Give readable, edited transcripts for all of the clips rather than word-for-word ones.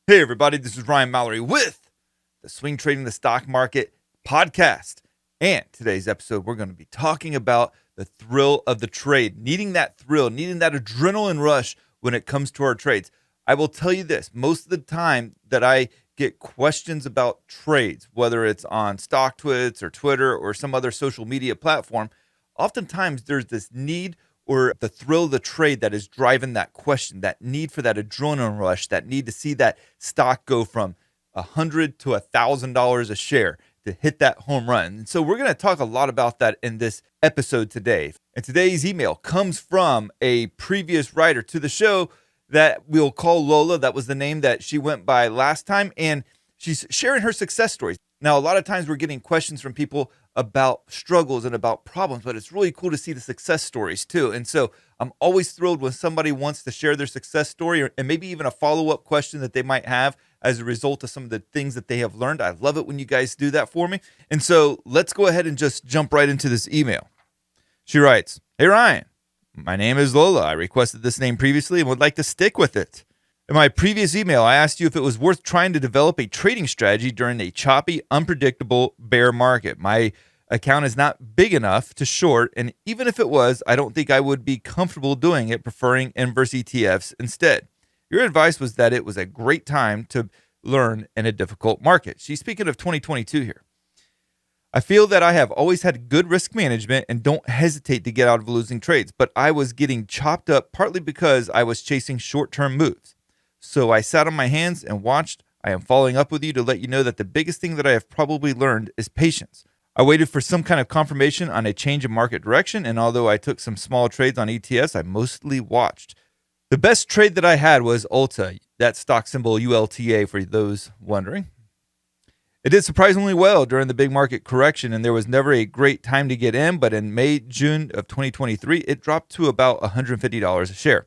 Hey, everybody, this is Ryan Mallory with the Swing Trading the Stock Market podcast. And today's episode, we're going to be talking about the thrill of the trade, needing that thrill, needing that adrenaline rush when it comes to our trades. I will tell you this, most of the time that I get questions about trades, whether it's on StockTwits or Twitter or some other social media platform, oftentimes there's this need or the thrill of the trade that is driving that question, that need for that adrenaline rush, that need to see that stock go from $100 to $1,000 a share to hit that home run. And so we're going to talk a lot about that in this episode today. And today's email comes from a previous writer to the show that we'll call Lola. That was the name that she went by last time. And she's sharing her success stories. Now, a lot of times we're getting questions from people about struggles and about problems, but it's really cool to see the success stories too. And so I'm always thrilled when somebody wants to share their success story and maybe even a follow-up question that they might have as a result of some of the things that they have learned. I love it when you guys do that for me. And so let's go ahead and just jump right into this email. She writes, "Hey Ryan, my name is Lola. I requested this name previously and would like to stick with it. In my previous email, I asked you if it was worth trying to develop a trading strategy during a choppy, unpredictable bear market. My account is not big enough to short, and even if it was, I don't think I would be comfortable doing it, preferring inverse ETFs instead. Your advice was that it was a great time to learn in a difficult market." She's speaking of 2022 here. "I feel that I have always had good risk management and don't hesitate to get out of losing trades, but I was getting chopped up partly because I was chasing short-term moves. So I sat on my hands and watched. I am following up with you to let you know that the biggest thing that I have probably learned is patience. I waited for some kind of confirmation on a change in market direction, and although I took some small trades on ETFs, I mostly watched. The best trade that I had was Ulta, that stock symbol ULTA for those wondering. It did surprisingly well during the big market correction, and there was never a great time to get in, but in May, June of 2023, it dropped to about $150 a share.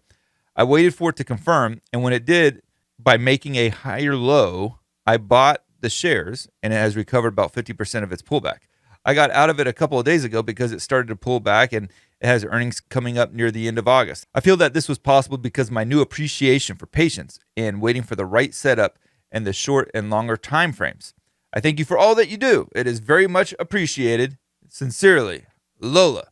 I waited for it to confirm, and when it did, by making a higher low, I bought the shares, and it has recovered about 50% of its pullback. I got out of it a couple of days ago because it started to pull back, and it has earnings coming up near the end of August. I feel that this was possible because of my new appreciation for patience and waiting for the right setup and the short and longer time frames. I thank you for all that you do. It is very much appreciated. Sincerely, Lola."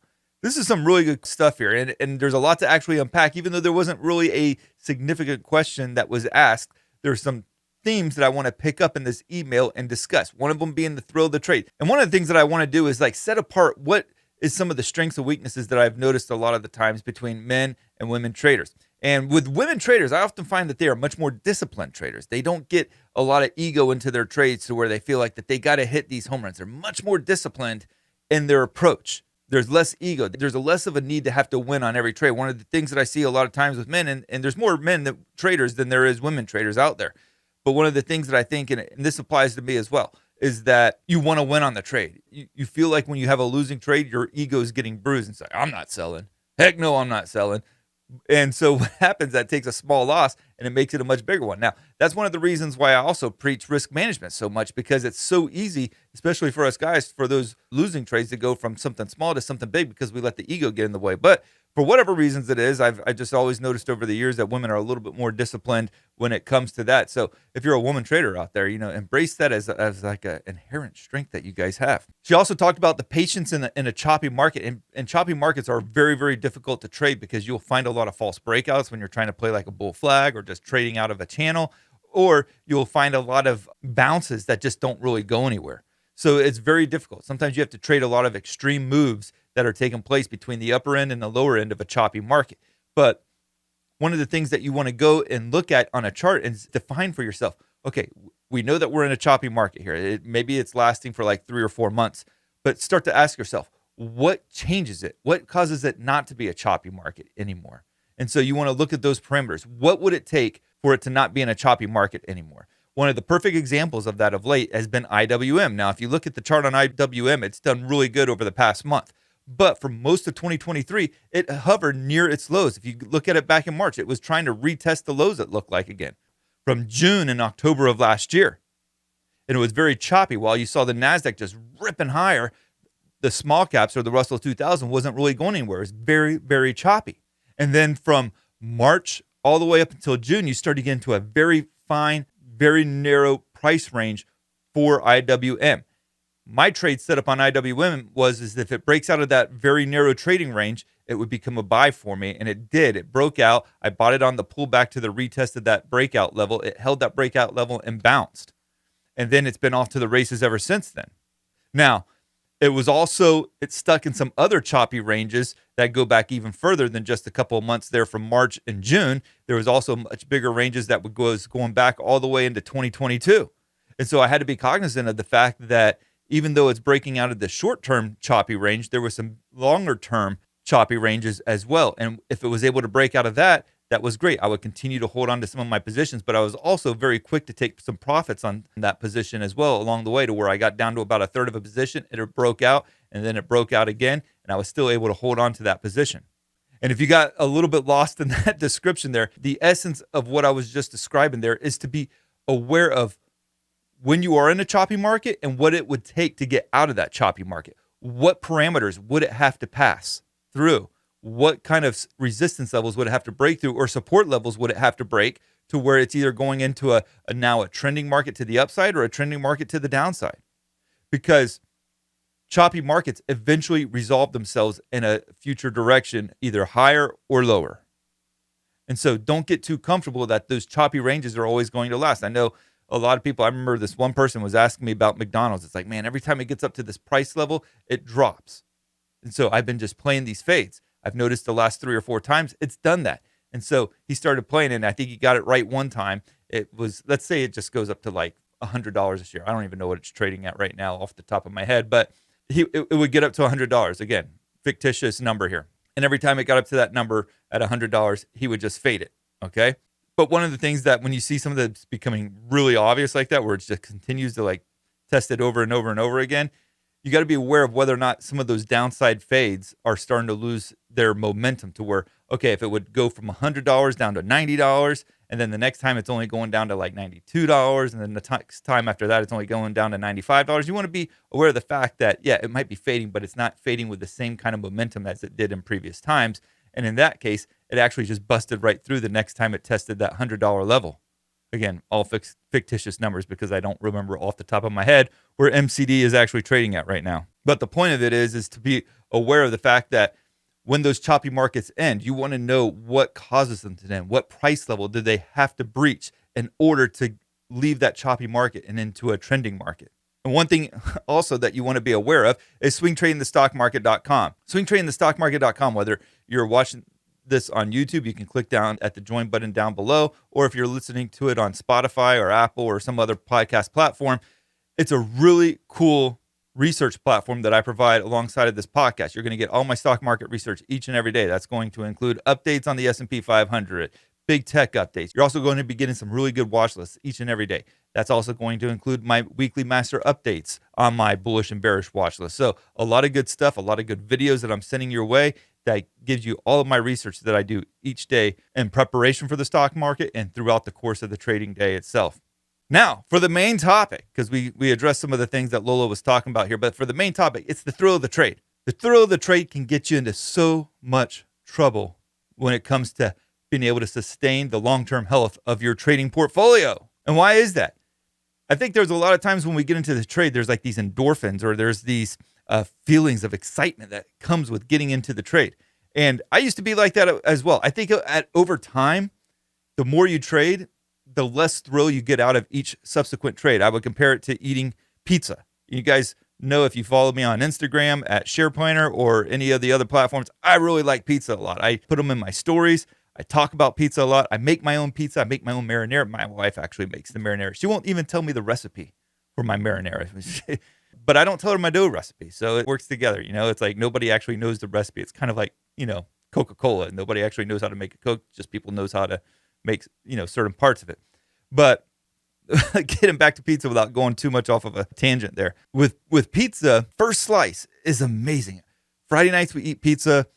This is some really good stuff here, and there's a lot to actually unpack. Even though there wasn't really a significant question that was asked, there's some themes that I want to pick up in this email and discuss. One of them being the thrill of the trade. And one of the things that I want to do is like set apart what is some of the strengths and weaknesses that I've noticed a lot of the times between men and women traders. And with women traders, I often find that they are much more disciplined traders. They don't get a lot of ego into their trades to where they feel like that they got to hit these home runs. They're much more disciplined in their approach. There's less ego. There's a less of a need to have to win on every trade. One of the things that I see a lot of times with men, and there's more men traders than there is women traders out there. But one of the things that I think, and this applies to me as well, is that you want to win on the trade. You feel like when you have a losing trade, your ego is getting bruised and say, "I'm not selling. Heck no, I'm not selling." And so what happens, that takes a small loss and it makes it a much bigger one. Now, that's one of the reasons why I also preach risk management so much, because it's so easy, especially for us guys, for those losing trades to go from something small to something big because we let the ego get in the way. But for whatever reasons it is, I just always noticed over the years that women are a little bit more disciplined when it comes to that. So if you're a woman trader out there, embrace that as like an inherent strength that you guys have. She also talked about the patience in a choppy market, and choppy markets are very, very difficult to trade because you'll find a lot of false breakouts when you're trying to play like a bull flag or just trading out of a channel, or you'll find a lot of bounces that just don't really go anywhere. So it's very difficult. Sometimes you have to trade a lot of extreme moves that are taking place between the upper end and the lower end of a choppy market. But one of the things that you want to go and look at on a chart and define for yourself, okay, we know that we're in a choppy market here. Maybe it's lasting for like 3 or 4 months, but start to ask yourself, what changes it? What causes it not to be a choppy market anymore? And so you want to look at those parameters. What would it take for it to not be in a choppy market anymore? One of the perfect examples of that of late has been IWM. Now, if you look at the chart on IWM, it's done really good over the past month. But for most of 2023, it hovered near its lows. If you look at it back in March, it was trying to retest the lows, it looked like, again, from June and October of last year. And it was very choppy. While you saw the NASDAQ just ripping higher, the small caps or the Russell 2000 wasn't really going anywhere. It was very, very choppy. And then from March all the way up until June, you start to get into a very fine, very narrow price range for IWM. My trade setup on IWM is if it breaks out of that very narrow trading range, it would become a buy for me. And it did. It broke out. I bought it on the pullback to the retest of that breakout level. It held that breakout level and bounced. And then it's been off to the races ever since then. Now, it's stuck in some other choppy ranges that go back even further than just a couple of months there from March and June. There was also much bigger ranges that was going back all the way into 2022. And so I had to be cognizant of the fact that even though it's breaking out of the short-term choppy range, there was some longer-term choppy ranges as well. And if it was able to break out of that, that was great. I would continue to hold on to some of my positions, but I was also very quick to take some profits on that position as well along the way, to where I got down to about a third of a position. It broke out, and then it broke out again, and I was still able to hold on to that position. And if you got a little bit lost in that description there, the essence of what I was just describing there is to be aware of when you are in a choppy market and what it would take to get out of that choppy market. What parameters would it have to pass through? What kind of resistance levels would it have to break through, or support levels would it have to break to where it's either going into a trending market to the upside or a trending market to the downside? Because choppy markets eventually resolve themselves in a future direction, either higher or lower. And so don't get too comfortable that those choppy ranges are always going to last. I know a lot of people, I remember this one person was asking me about McDonald's. It's like, man, every time it gets up to this price level, it drops. And so I've been just playing these fades. I've noticed the last 3 or 4 times it's done that. And so he started playing it, and I think he got it right one time. It was, let's say it just goes up to like $100 a share. I don't even know what it's trading at right now off the top of my head, but it would get up to $100. Again, fictitious number here. And every time it got up to that number at $100, he would just fade it, okay? But one of the things that when you see some of that's becoming really obvious like that, where it just continues to like test it over and over and over again, you got to be aware of whether or not some of those downside fades are starting to lose their momentum, to where, okay, if it would go from $100 down to $90, and then the next time it's only going down to like $92, and then the next time after that it's only going down to $95, you want to be aware of the fact that, yeah, it might be fading, but it's not fading with the same kind of momentum as it did in previous times. And in that case, it actually just busted right through the next time it tested that $100 level. Again, all fictitious numbers because I don't remember off the top of my head where MCD is actually trading at right now. But the point of it is to be aware of the fact that when those choppy markets end, you want to know what causes them to end. What price level did they have to breach in order to leave that choppy market and into a trending market? And one thing also that you want to be aware of is swingtradingthestockmarket.com. Swingtradingthestockmarket.com, whether you're watching this on YouTube, you can click down at the join button down below, or if you're listening to it on Spotify or Apple or some other podcast platform, it's a really cool research platform that I provide alongside of this podcast. You're going to get all my stock market research each and every day. That's going to include updates on the S&P 500, big tech updates. You're also going to be getting some really good watch lists each and every day. That's also going to include my weekly master updates on my bullish and bearish watch list. So a lot of good stuff, a lot of good videos that I'm sending your way that gives you all of my research that I do each day in preparation for the stock market and throughout the course of the trading day itself. Now, for the main topic, because we addressed some of the things that Lola was talking about here, but for the main topic, it's the thrill of the trade. The thrill of the trade can get you into so much trouble when it comes to being able to sustain the long-term health of your trading portfolio. And why is that? I think there's a lot of times when we get into the trade, there's like these endorphins, or there's these feelings of excitement that comes with getting into the trade. And I used to be like that as well. I think over time, the more you trade, the less thrill you get out of each subsequent trade. I would compare it to eating pizza. You guys know, if you follow me on Instagram at SharePlanner or any of the other platforms, I really like pizza a lot. I put them in my stories. I talk about pizza a lot. I make my own pizza. I make my own marinara. My wife actually makes the marinara. She won't even tell me the recipe for my marinara. But I don't tell her my dough recipe. So it works together. You know, it's like nobody actually knows the recipe. It's kind of like, Coca-Cola. Nobody actually knows how to make a Coke. Just people knows how to make, certain parts of it. But getting back to pizza without going too much off of a tangent there. With pizza, first slice is amazing. Friday nights we eat pizza.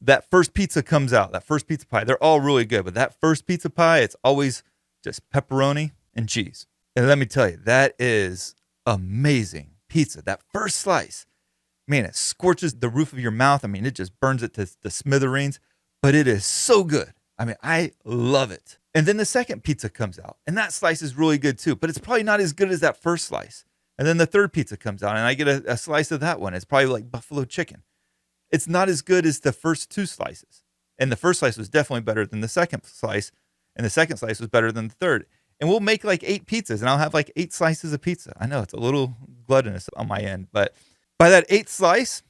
That first pizza comes out, that first pizza pie, they're all really good. But that first pizza pie, it's always just pepperoni and cheese. And let me tell you, that is amazing pizza. That first slice, man, it scorches the roof of your mouth. I mean, it just burns it to the smithereens, but it is so good. I mean, I love it. And then the second pizza comes out, and that slice is really good too, but it's probably not as good as that first slice. And then the third pizza comes out, and I get a slice of that one. It's probably like buffalo chicken. It's not as good as the first two slices. And the first slice was definitely better than the second slice, and the second slice was better than the third. And we'll make like 8 pizzas, and I'll have like 8 slices of pizza. I know it's a little gluttonous on my end, but by that 8th slice,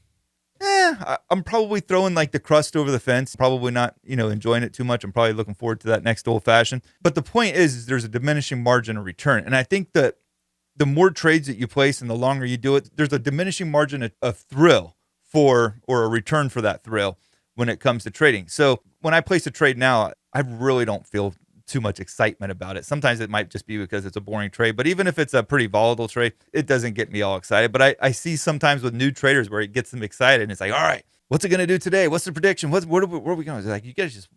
I'm probably throwing like the crust over the fence. Probably not, enjoying it too much. I'm probably looking forward to that next old fashioned. But the point is there's a diminishing margin of return. And I think that the more trades that you place and the longer you do it, there's a diminishing margin of thrill or a return for that thrill when it comes to trading. So when I place a trade now, I really don't feel too much excitement about it. Sometimes it might just be because it's a boring trade, but even if it's a pretty volatile trade, it doesn't get me all excited. But I see sometimes with new traders where it gets them excited and it's like, all right, what's it going to do today? What's the prediction? Where are we going? It's like, you guys just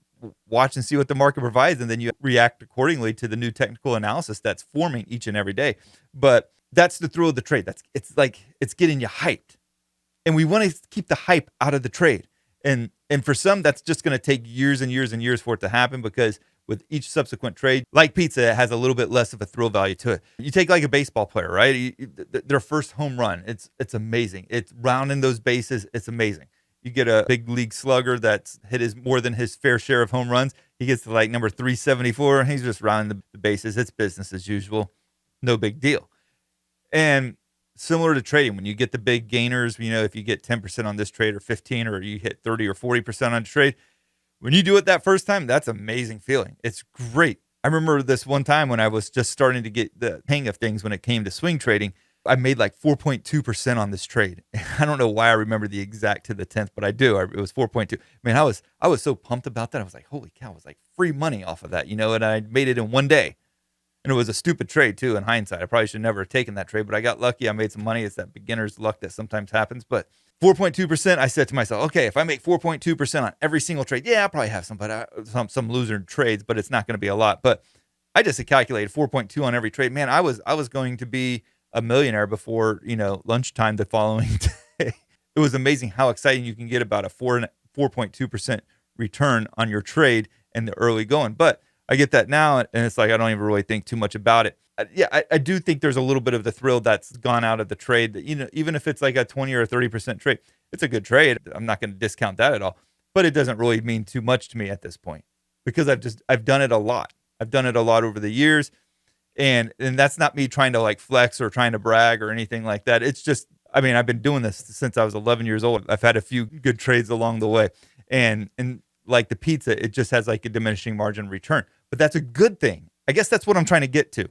watch and see what the market provides, and then you react accordingly to the new technical analysis that's forming each and every day. But that's the thrill of the trade. It's getting you hyped. And we want to keep the hype out of the trade. And for some, that's just going to take years and years and years for it to happen, because with each subsequent trade, like pizza, it has a little bit less of a thrill value to it. You take like a baseball player, right? Their first home run, it's amazing. It's rounding those bases. It's amazing. You get a big league slugger that's hit more than his fair share of home runs. He gets to like number 374. He's just rounding the bases. It's business as usual. No big deal. And similar to trading, when you get the big gainers, if you get 10% on this trade or 15, or you hit 30 or 40% on a trade, when you do it that first time, that's an amazing feeling. It's great. I remember this one time when I was just starting to get the hang of things when it came to swing trading. I made like 4.2% on this trade. I don't know why I remember the exact to the 10th, but I do. It was 4.2. Man, I was so pumped about that. I was like, holy cow, it was like free money off of that, and I made it in one day. And it was a stupid trade too, in hindsight. I probably should never have taken that trade, but I got lucky. I made some money. It's that beginner's luck that sometimes happens. But 4.2%, I said to myself, okay, if I make 4.2% on every single trade, I'll probably have some loser trades, but it's not going to be a lot. But I just calculated 4.2 on every trade. Man, I was going to be a millionaire before, lunchtime the following day. It was amazing how exciting you can get about a 4.2% return on your trade in the early going. But I get that now, and it's like I don't even really think too much about it. I do think there's a little bit of the thrill that's gone out of the trade. That, even if it's like a 20 or a 30% trade, it's a good trade. I'm not going to discount that at all. But it doesn't really mean too much to me at this point, because I've done it a lot. I've done it a lot over the years, and that's not me trying to like flex or trying to brag or anything like that. It's just, I've been doing this since I was 11 years old. I've had a few good trades along the way, and like the pizza, it just has like a diminishing margin return. But that's a good thing. I guess that's what I'm trying to get to.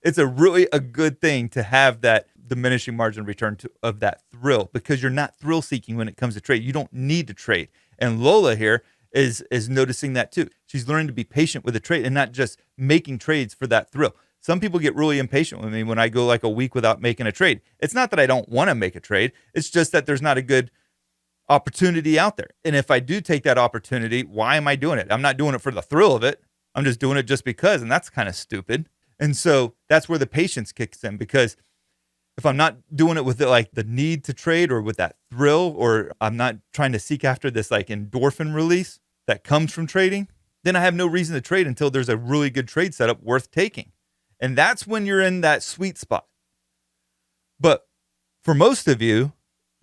It's really a good thing to have that diminishing margin return of that thrill, because you're not thrill seeking when it comes to trade. You don't need to trade. And Lola here is noticing that too. She's learning to be patient with the trade and not just making trades for that thrill. Some people get really impatient with me when I go like a week without making a trade. It's not that I don't want to make a trade. It's just that there's not a good opportunity out there. And if I do take that opportunity, why am I doing it? I'm not doing it for the thrill of it. I'm just doing it just because, and that's kind of stupid. And so that's where the patience kicks in, because if I'm not doing it with the need to trade or with that thrill, or I'm not trying to seek after this like endorphin release that comes from trading, then I have no reason to trade until there's a really good trade setup worth taking. And that's when you're in that sweet spot. But for most of you,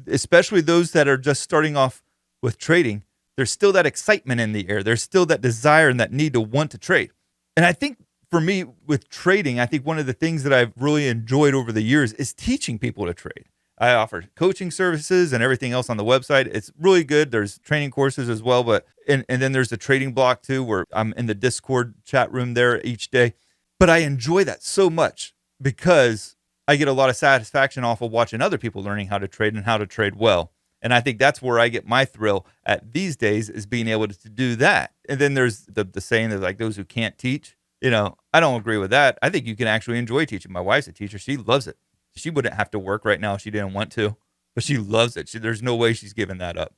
especially those that are just starting off with trading, there's still that excitement in the air. There's still that desire and that need to want to trade. And I think for me with trading, I think one of the things that I've really enjoyed over the years is teaching people to trade. I offer coaching services and everything else on the website. It's really good. There's training courses as well, but and then there's the trading block too, where I'm in the Discord chat room there each day. But I enjoy that so much because I get a lot of satisfaction off of watching other people learning how to trade and how to trade well. And I think that's where I get my thrill at these days, is being able to do that. And then there's the saying that like those who can't teach, I don't agree with that. I think you can actually enjoy teaching. My wife's a teacher. She loves it. She wouldn't have to work right now if she didn't want to, but she loves it. There's no way she's giving that up.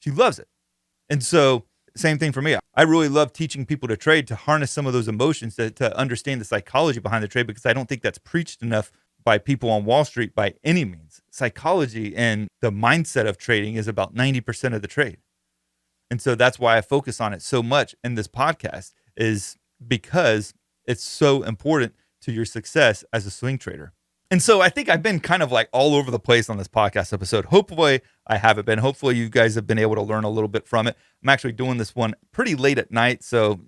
She loves it. And so same thing for me. I really love teaching people to trade, to harness some of those emotions, to understand the psychology behind the trade, because I don't think that's preached enough by people on Wall Street by any means. Psychology and the mindset of trading is about 90% of the trade. And so that's why I focus on it so much in this podcast, is because it's so important to your success as a swing trader. And so I think I've been kind of like all over the place on this podcast episode. Hopefully I haven't been. Hopefully you guys have been able to learn a little bit from it. I'm actually doing this one pretty late at night, so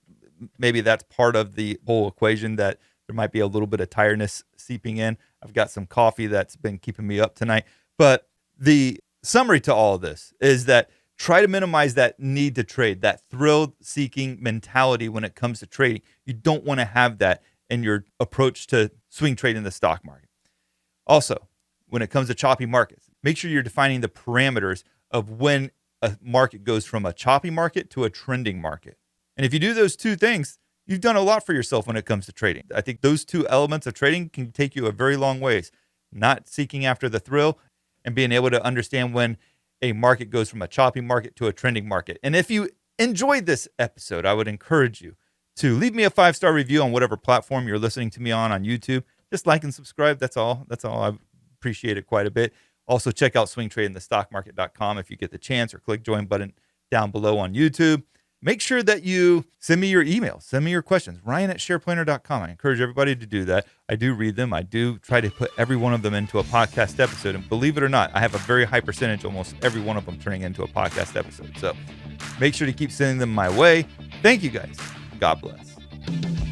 maybe that's part of the whole equation, that there might be a little bit of tiredness seeping in. I've got some coffee that's been keeping me up tonight. But the summary to all of this is that try to minimize that need to trade, that thrill-seeking mentality when it comes to trading. You don't want to have that in your approach to swing trading the stock market. Also, when it comes to choppy markets, make sure you're defining the parameters of when a market goes from a choppy market to a trending market. And if you do those two things, you've done a lot for yourself when it comes to trading. I think those two elements of trading can take you a very long ways. Not seeking after the thrill and being able to understand when a market goes from a choppy market to a trending market. And if you enjoyed this episode, I would encourage you to leave me a 5-star review on whatever platform you're listening to me on YouTube. Just like and subscribe. That's all. I appreciate it quite a bit. Also, check out swingtradingthestockmarket.com if you get the chance, or click join button down below on YouTube. Make sure that you send me your email. Send me your questions. Ryan@SharePlanner.com. I encourage everybody to do that. I do read them. I do try to put every one of them into a podcast episode. And believe it or not, I have a very high percentage, almost every one of them turning into a podcast episode. So make sure to keep sending them my way. Thank you guys. God bless.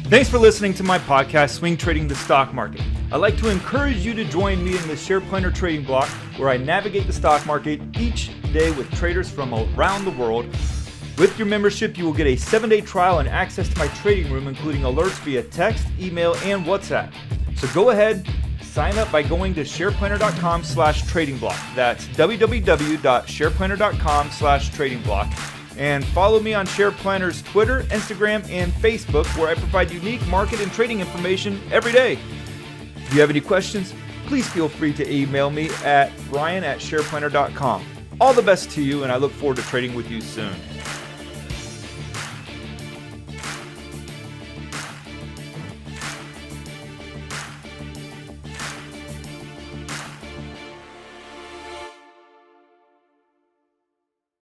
Thanks for listening to my podcast, Swing Trading the Stock Market. I'd like to encourage you to join me in the SharePlanner trading block, where I navigate the stock market each day with traders from around the world. With your membership, you will get a 7-day trial and access to my trading room, including alerts via text, email, and WhatsApp. So go ahead, sign up by going to shareplanner.com/trading block. That's www.shareplanner.com/trading block. And follow me on SharePlanner's Twitter, Instagram, and Facebook, where I provide unique market and trading information every day. If you have any questions, please feel free to email me at ryan@shareplanner.com. All the best to you, and I look forward to trading with you soon.